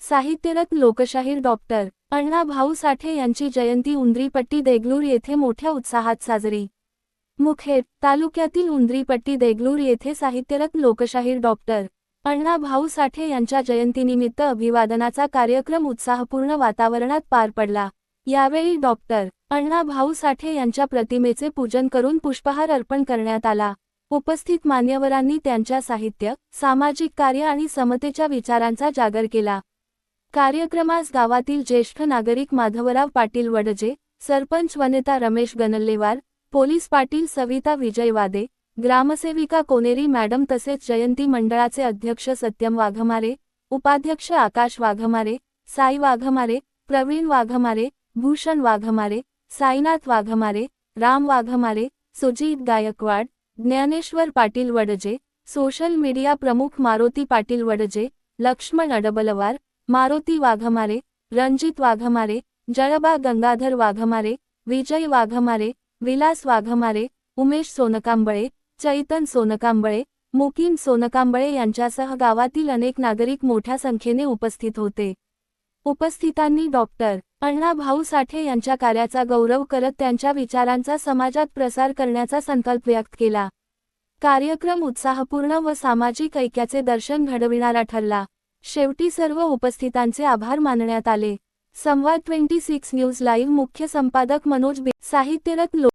साहित्यरत्न लोकशाहीर डॉक्टर अण्णा भाऊ साठे यांची जयंती उंद्रीपट्टी देगलूर येथे मोठ्या उत्साहात साजरी। मुखेड तालुक्यातील उंद्रीपट्टी देगलूर येथे साहित्यरत्न लोकशाहीर डॉक्टर अण्णा भाऊ साठे यांच्या जयंतीनिमित्त अभिवादनाचा कार्यक्रम उत्साहपूर्ण वातावरणात पार पडला। यावेळी डॉक्टर अण्णा भाऊ साठे यांच्या प्रतिमेचे पूजन करून पुष्पहार अर्पण करण्यात आला। उपस्थित मान्यवरांनी त्यांच्या साहित्य, सामाजिक कार्य आणि समतेच्या विचारांचा जागर केला। कार्यक्रमास गावातील ज्येष्ठ नागरिक माधवराव पाटील वडजे, सरपंच वनिता रमेश गणल्लेवार, पोलीस पाटील सविता विजय वादे, ग्रामसेविका कोनेरी मॅडम तसेच जयंती मंडळाचे अध्यक्ष सत्यम वाघमारे, उपाध्यक्ष आकाश वाघमारे, साई वाघमारे, प्रवीण वाघमारे, भूषण वाघमारे, साईनाथ वाघमारे, राम वाघमारे, सुजीत गायकवाड, ज्ञानेश्वर पाटील वडजे, सोशल मीडिया प्रमुख मारुती पाटील वडजे, लक्ष्मण अडबलवार, मारुती वाघमारे, रणजित वाघमारे, जळबा गंगाधर वाघमारे, विजय वाघमारे, विलास वाघमारे, उमेश सोनकांबळे, चैतन सोनकांबळे, मुकीम सोनकांबळे यांच्यासह गावातील अनेक नागरिक मोठ्या संख्येने उपस्थित होते। उपस्थितांनी डॉक्टर अण्णा भाऊ साठे यांच्या कार्याचा गौरव करत त्यांच्या विचारांचा समाजात प्रसार करण्याचा संकल्प व्यक्त केला। कार्यक्रम उत्साहपूर्ण व सामाजिक ऐक्याचे दर्शन घडविणारा ठरला। शेवटी सर्व उपस्थितांचे आभार मानण्यात आले। संवाद 26 न्यूज लाईव्ह मुख्य संपादक मनोज साहित्यरत्न